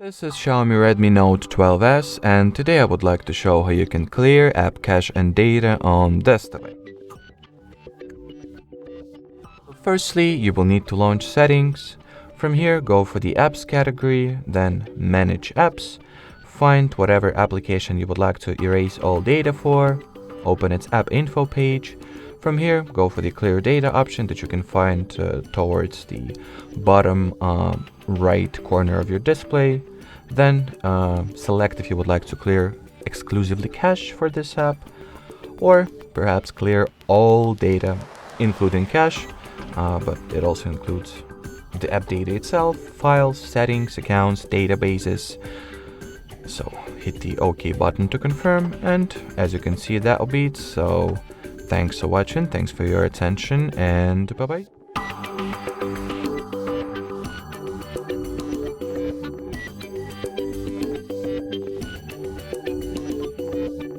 This is Xiaomi Redmi Note 12s, and today I would like to show how you can clear app cache and data on this device. Firstly, you will need to launch Settings. From here, go for the Apps category, then Manage Apps. Find whatever application you would like to erase all data for. Open its App Info page. From here, go for the Clear Data option that you can find towards the bottom right corner of your display. Then select if you would like to clear exclusively cache for this app, or perhaps clear all data, including cache, but it also includes the app data itself, files, settings, accounts, databases. So hit the OK button to confirm, and as you can see, that will be it. So thanks for watching, thanks for your attention, and bye bye.